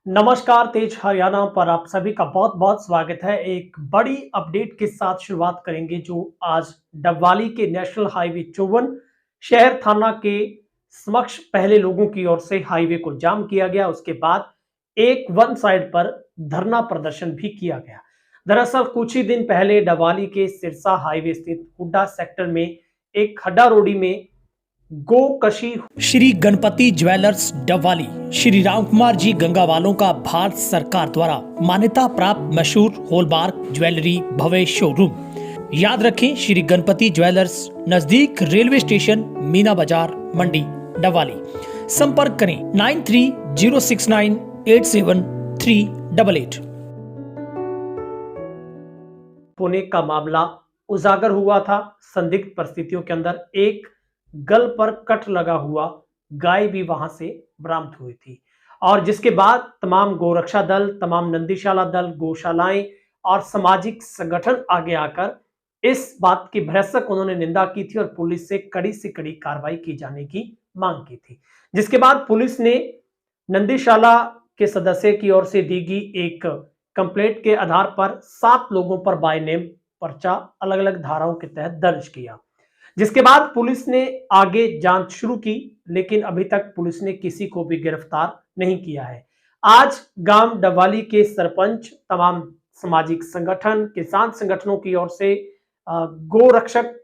नमस्कार, तेज हरियाणा पर आप सभी का बहुत-बहुत स्वागत है। एक बड़ी अपडेट के साथ शुरुआत करेंगे जो आज डबवाली के नेशनल हाईवे 54 शहर थाना के समक्ष पहले लोगों की ओर से हाईवे को जाम किया गया। उसके बाद एक वन साइड पर धरना प्रदर्शन भी किया गया। दरअसल कुछ ही दिन पहले डबवाली के सिरसा हाईवे स्थित हुड्डा सेक्टर में एक खड्डा रोडी में गोकशी श्री गणपति ज्वेलर्स डबवाली श्री राम कुमार जी गंगावालों का भारत सरकार द्वारा मान्यता प्राप्त मशहूर हॉलमार्क ज्वेलरी भव्य शोरूम। याद रखें, श्री गणपति ज्वेलर्स, नजदीक रेलवे स्टेशन, मीना बाजार, मंडी, डबवाली। संपर्क करें 9306987388। पुणे का मामला उजागर हुआ था। संदिग्ध परिस्थितियों के अंदर एक गल पर कट लगा हुआ गाय भी वहां से बरामद हुई थी और जिसके बाद तमाम गोरक्षा दल, तमाम नंदीशाला दल, गौशालाएं और सामाजिक संगठन आगे आकर इस बात की भरसक उन्होंने निंदा की थी और पुलिस से कड़ी कार्रवाई की जाने की मांग की थी। जिसके बाद पुलिस ने नंदीशाला के सदस्य की ओर से दी गई एक कंप्लेंट के आधार पर 7 लोगों पर बाय नेम पर्चा अलग अलग धाराओं के तहत दर्ज किया। जिसके बाद पुलिस ने आगे जांच शुरू की, लेकिन अभी तक पुलिस ने किसी को भी गिरफ्तार नहीं किया है। आज गांव डबवाली के सरपंच, तमाम सामाजिक संगठन, किसान संगठनों की ओर से, गौ रक्षक,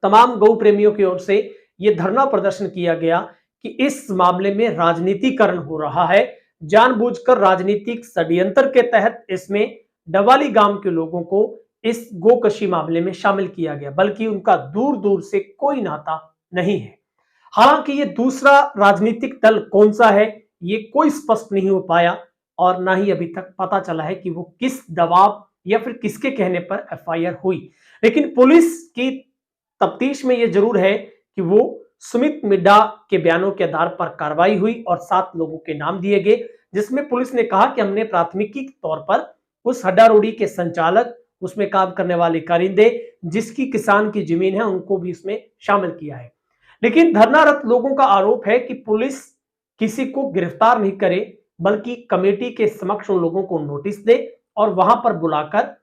तमाम गौ प्रेमियों की ओर से यह धरना प्रदर्शन किया गया कि इस मामले में राजनीतिकरण हो रहा है। जानबूझकर राजनीतिक षड्यंत्र के तहत इसमें डबवाली गांव के लोगों को इस गोकशी मामले में शामिल किया गया, बल्कि उनका दूर दूर से कोई नाता नहीं है। हालांकि ये दूसरा राजनीतिक दल कौन सा है ये कोई स्पष्ट नहीं हो पाया और ना ही अभी तक पता चला है कि वो किस दबाव या फिर किसके कहने पर एफआईआर हुई। लेकिन पुलिस की तफ्तीश में ये जरूर है कि वो सुमित मिड्डा के बयानों के आधार पर कार्रवाई हुई और 7 लोगों के नाम दिए गए, जिसमें पुलिस ने कहा कि हमने प्राथमिकी के तौर पर उस हड्डा रोडी के संचालक, उसमें काम करने वाले कारिंदे, जिसकी किसान की जमीन है, उनको भी इसमें शामिल किया है। लेकिन धरनारत लोगों का आरोप है कि पुलिस किसी को गिरफ्तार नहीं करे, बल्कि कमेटी के समक्ष उन लोगों को नोटिस दे और वहां पर बुलाकर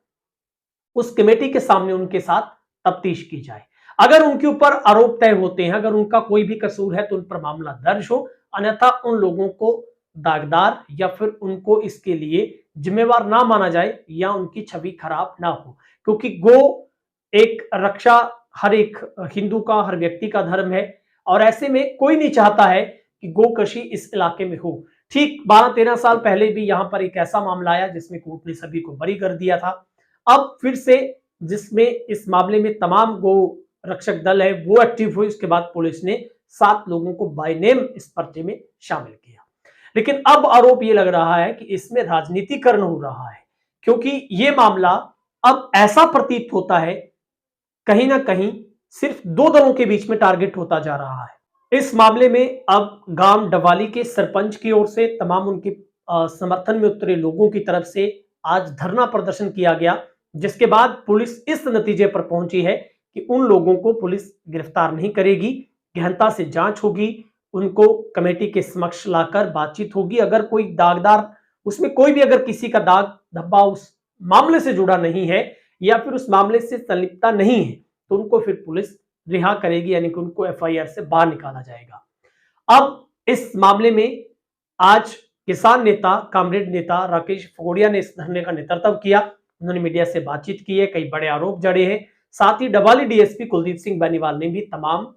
उस कमेटी के सामने उनके साथ तफ्तीश की जाए। अगर उनके ऊपर आरोप तय होते हैं, अगर उनका कोई भी कसूर है तो उन पर मामला दर्ज हो, अन्यथा उन लोगों को दागदार या फिर उनको इसके लिए जिम्मेवार ना माना जाए या उनकी छवि खराब ना हो। क्योंकि गो एक रक्षा हर एक हिंदू का, हर व्यक्ति का धर्म है और ऐसे में कोई नहीं चाहता है कि गोकशी इस इलाके में हो। ठीक 12-13 साल पहले भी यहां पर एक ऐसा मामला आया जिसमें कोर्ट ने सभी को बरी कर दिया था। अब फिर से जिसमें इस मामले में तमाम गो रक्षक दल है वो एक्टिव हुई, उसके बाद पुलिस ने 7 लोगों को बाय नेम इस पर्चे में शामिल किया। लेकिन अब आरोप ये लग रहा है कि इसमें राजनीतिकरण हो रहा है, क्योंकि ये मामला अब ऐसा प्रतीत होता है कहीं ना कहीं सिर्फ 2 दलों के बीच में टारगेट होता जा रहा है। इस मामले में अब गांव डबवाली के सरपंच की ओर से तमाम उनके समर्थन में उतरे लोगों की तरफ से आज धरना प्रदर्शन किया गया, जिसके बाद पुलिस इस नतीजे पर पहुंची है कि उन लोगों को पुलिस गिरफ्तार नहीं करेगी, गहनता से जांच होगी, उनको कमेटी के समक्ष लाकर बातचीत होगी। अगर कोई दागदार, उसमें कोई भी अगर किसी का दाग धब्बा उस मामले से जुड़ा नहीं है या फिर उस मामले से संलिप्तता नहीं है तो उनको फिर पुलिस रिहा करेगी, यानी कि उनको एफआईआर से बाहर निकाला जाएगा। अब इस मामले में आज किसान नेता, कामरेड नेता राकेश फगोड़िया ने इस धरने का नेतृत्व किया। उन्होंने मीडिया से बातचीत की है, कई बड़े आरोप जड़े हैं। साथ ही डबवाली डीएसपी कुलदीप सिंह बेनीवाल ने भी तमाम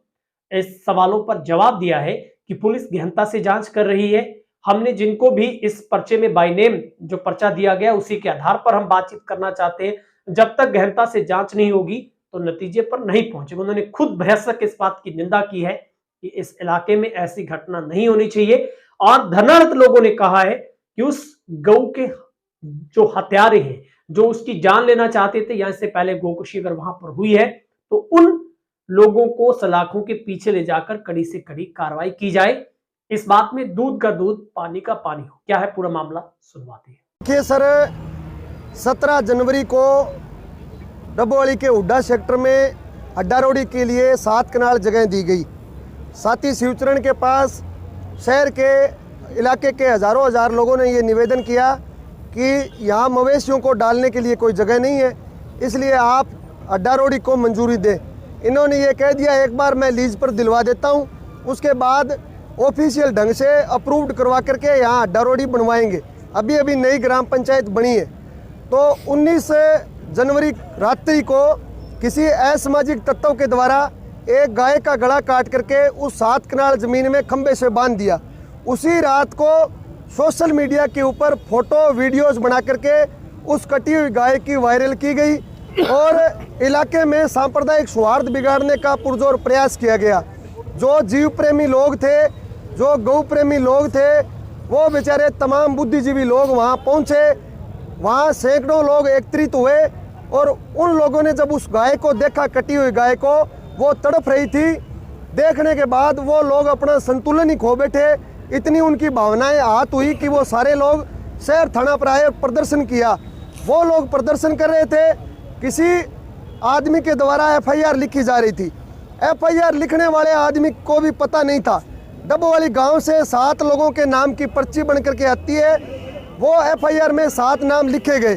इस सवालों पर जवाब दिया है कि पुलिस गहनता से जांच कर रही है। हमने जिनको भी इस पर्चे में बाय नेम जो पर्चा दिया गया उसी के आधार पर हम बातचीत करना चाहते हैं। जब तक गहनता से जांच नहीं होगी तो नतीजे पर नहीं पहुंचे। उन्होंने खुद भरसक इस बात की निंदा की है कि इस इलाके में ऐसी घटना नहीं होनी चाहिए और धरनारत लोगों ने कहा है कि उस गौ के जो हत्यारे हैं, जो उसकी जान लेना चाहते थे या इससे पहले गोकशी अगर वहां पर हुई है तो उन लोगों को सलाखों के पीछे ले जाकर कड़ी से कड़ी कार्रवाई की जाए। इस बात में दूध का दूध, पानी का पानी हो। क्या है पूरा मामला, सुनवाते हैं। देखिए सर, 17 जनवरी को डबवाली के हुड्डा सेक्टर में अड्डा रोडी के लिए 7 कनाल जगह दी गई। साथ ही शिवचरण के पास शहर के इलाके के हज़ारों हज़ार लोगों ने ये निवेदन किया कि यहाँ मवेशियों को डालने के लिए कोई जगह नहीं है, इसलिए आप अड्डा रोडी को मंजूरी दें। इन्होंने ये कह दिया एक बार मैं लीज पर दिलवा देता हूँ, उसके बाद ऑफिशियल ढंग से अप्रूव्ड करवा करके यहाँ अड्डा रोडी बनवाएंगे। अभी अभी नई ग्राम पंचायत बनी है। तो 19 जनवरी रात्रि को किसी असामाजिक तत्वों के द्वारा एक गाय का गला काट करके उस 7 कनाल ज़मीन में खंबे से बांध दिया। उसी रात को सोशल मीडिया के ऊपर फोटो वीडियोस बना करके उस कटी हुई गाय की वायरल की गई और इलाके में सांप्रदायिक सौहार्द बिगाड़ने का पुरजोर प्रयास किया गया। जो जीव प्रेमी लोग थे, जो गौ प्रेमी लोग थे, वो बेचारे तमाम बुद्धिजीवी लोग वहाँ पहुँचे। वहाँ सैकड़ों लोग एकत्रित हुए और उन लोगों ने जब उस गाय को देखा, कटी हुई गाय को, वो तड़प रही थी। देखने के बाद वो लोग अपना संतुलन ही खो बैठे। इतनी उनकी भावनाएं आहत हुई कि वो सारे लोग शहर थाना पर आए, प्रदर्शन किया। वो लोग प्रदर्शन कर रहे थे, किसी आदमी के द्वारा एफआईआर लिखी जा रही थी। एफआईआर लिखने वाले आदमी को भी पता नहीं था। डब्बोवाली गांव से 7 लोगों के नाम की पर्ची बन करके आती है। वो एफआईआर में 7 नाम लिखे गए।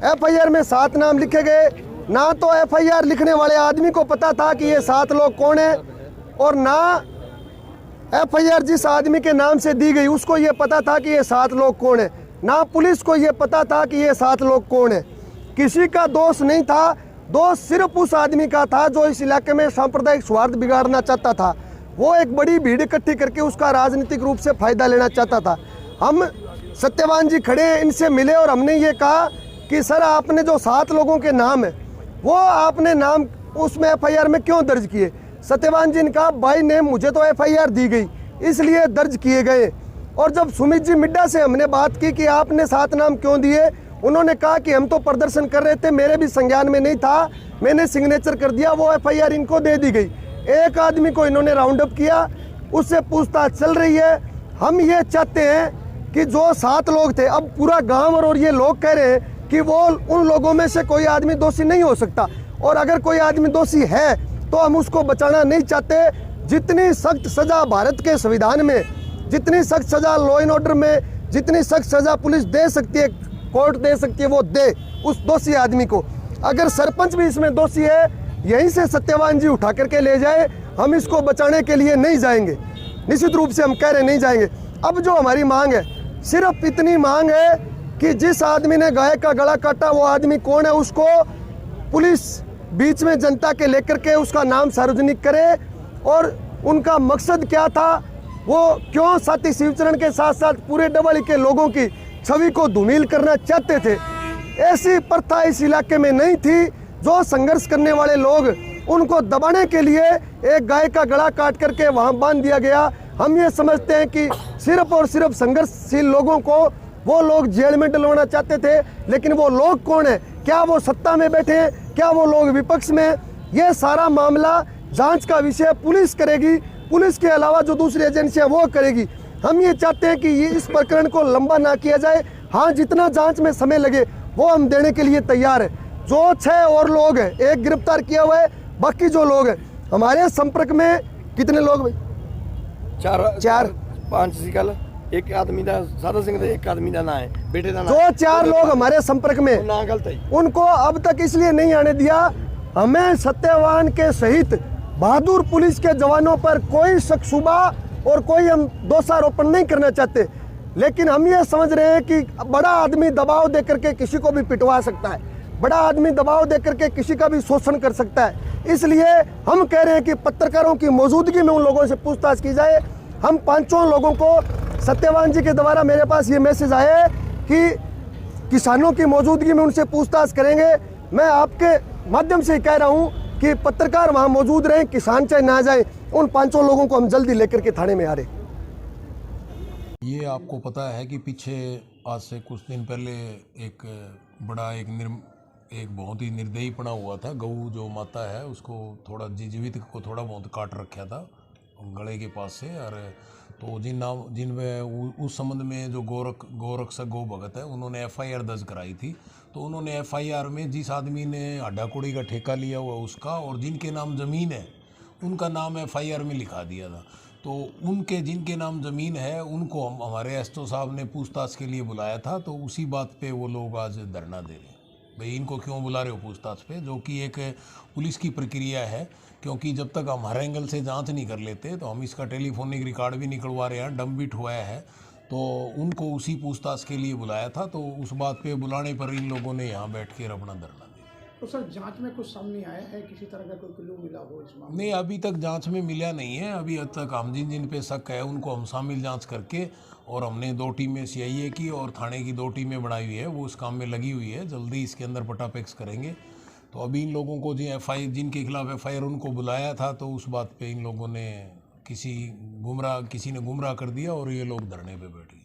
एफआईआर में 7 नाम लिखे गए। ना तो एफआईआर लिखने वाले आदमी को पता था कि ये 7 लोग कौन है, और ना एफआईआर जिस आदमी के नाम से दी गई उसको ये पता था कि ये 7 लोग कौन है। ना पुलिस को ये पता था कि ये 7 लोग कौन है। किसी का दोष नहीं था। दोष सिर्फ उस आदमी का था जो इस इलाके में सांप्रदायिक सौहार्द बिगाड़ना चाहता था। वो एक बड़ी भीड़ इकट्ठी करके उसका राजनीतिक रूप से फायदा लेना चाहता था। हम सत्यवान जी खड़े, इनसे मिले और हमने ये कहा कि सर आपने जो 7 लोगों के नाम है वो आपने नाम उसमें एफआईआर में क्यों दर्ज किए। सत्यवान जी ने कहा भाई ने मुझे तो एफआईआर दी गई इसलिए दर्ज किए गए। और जब सुमित जी मिड्डा से हमने बात की कि आपने 7 नाम क्यों दिए, उन्होंने कहा कि हम तो प्रदर्शन कर रहे थे, मेरे भी संज्ञान में नहीं था, मैंने सिग्नेचर कर दिया, वो एफआईआर इनको दे दी गई। एक आदमी को इन्होंने राउंड अप किया, उससे पूछताछ चल रही है। हम ये चाहते हैं कि जो 7 लोग थे, अब पूरा गांव और ये लोग कह रहे हैं कि वो उन लोगों में से कोई आदमी दोषी नहीं हो सकता, और अगर कोई आदमी दोषी है तो हम उसको बचाना नहीं चाहते। जितनी सख्त सजा भारत के संविधान में, जितनी सख्त सजा लॉ एंड ऑर्डर में, जितनी सख्त सजा पुलिस दे सकती है, कोर्ट दे सकती है, वो दे उस दोषी आदमी को। अगर सरपंच भी इसमें दोषी है, यहीं से सत्यवान जी उठा करके ले जाए, हम इसको बचाने के लिए नहीं जाएंगे। निश्चित रूप से हम कह रहे नहीं जाएंगे। अब जो हमारी मांग है, सिर्फ इतनी मांग है कि जिस आदमी ने गाय का गला काटा वो आदमी कौन है, उसको पुलिस बीच में जनता के लेकर के उसका नाम सार्वजनिक करे, और उनका मकसद क्या था, वो क्यों साथी शिवचरण के साथ साथ पूरे डबल के लोगों की छवि को धूमिल करना चाहते थे। ऐसी प्रथा इस इलाके में नहीं थी। जो संघर्ष करने वाले लोग, उनको दबाने के लिए एक गाय का गला काट करके वहां बांध दिया गया। हम ये समझते हैं कि सिर्फ और सिर्फ संघर्षशील लोगों को वो लोग जेल में डलवाना चाहते थे, लेकिन वो लोग कौन है, क्या वो सत्ता में बैठे हैं, क्या वो लोग विपक्ष में, ये सारा मामला जांच का विषय पुलिस करेगी। पुलिस के अलावा जो दूसरी एजेंसियां वो करेगी। हम ये चाहते हैं कि ये इस प्रकरण को लंबा ना किया जाए। हाँ, जितना जांच में समय लगे वो हम देने के लिए तैयार है। जो 6 और लोग हैं, एक गिरफ्तार किया हुआ है, बाकी जो लोग हैं हमारे संपर्क में कितने लोग भाई? 4 5 सिकल, एक आदमी का सादा सिंह थे, एक आदमी का ना है बेटे का ना। जो 4 लोग हमारे संपर्क में, ना गलत है, उनको अब तक इसलिए नहीं आने दिया। हमें सत्यवान के सहित बहादुर पुलिस के जवानों पर कोई शक शुबा और कोई हम दोषारोपण नहीं करना चाहते, लेकिन हम ये समझ रहे हैं कि बड़ा आदमी दबाव दे करके किसी को भी पिटवा सकता है, बड़ा आदमी दबाव दे करके किसी का भी शोषण कर सकता है। इसलिए हम कह रहे हैं कि पत्रकारों की मौजूदगी में उन लोगों से पूछताछ की जाए। हम 5 लोगों को सत्यवान जी के द्वारा मेरे पास ये मैसेज आया है कि किसानों की मौजूदगी में उनसे पूछताछ करेंगे। मैं आपके माध्यम से कह रहा हूँ कि पत्रकार वहाँ मौजूद रहें, किसान चाहे ना जाए। उन 5 लोगों को हम जल्दी लेकर के थाने में आ रहे। ये आपको पता है कि पीछे आज से कुछ दिन पहले एक बड़ा एक बहुत ही निर्दयीपना हुआ था। गऊ जो माता है उसको थोड़ा जीवित को थोड़ा बहुत काट रखा था गले के पास से। और तो जिनमें उस संबंध में जो गौरक्षक गौ भगत है उन्होंने एफआईआर दर्ज कराई थी। तो उन्होंने एफआईआर में जिस आदमी ने हड्डा कोड़ी का ठेका लिया हुआ उसका और जिनके नाम ज़मीन है उनका नाम एफआईआर में लिखा दिया था। तो उनके जिनके नाम ज़मीन है उनको हम हमारे एसओ साहब ने पूछताछ के लिए बुलाया था, तो उसी बात पे वो लोग आज धरना दे रहे हैं। भाई इनको क्यों बुला रहे हो पूछताछ पे, जो कि एक पुलिस की प्रक्रिया है, क्योंकि जब तक हम हर एंगल से जांच नहीं कर लेते तो हम इसका टेलीफोनिक रिकॉर्ड भी निकलवा रहे हैं, डंबिट हुआ है, तो उनको उसी पूछताछ के लिए बुलाया था। तो उस बात पे बुलाने पर इन लोगों ने यहाँ बैठ कर अपना धरना दिया। तो सर जांच में कुछ सामने आया है, किसी तरह का कोई क्लू मिला हो इस मामले में? नहीं, अभी तक जांच में मिला नहीं है। अभी तक हम जिन जिन पे शक है उनको हम शामिल जांच करके, और हमने 2 टीमें सीआईए की और थाने की 2 टीमें बनाई हुई है, वो उस काम में लगी हुई है। जल्दी इसके अंदर पटापेक्स करेंगे। तो अभी इन लोगों को जिनके खिलाफ एफआईआर उनको बुलाया था, तो उस बात पे इन लोगों ने किसी ने गुमराह कर दिया और ये लोग धरने पे बैठ गए।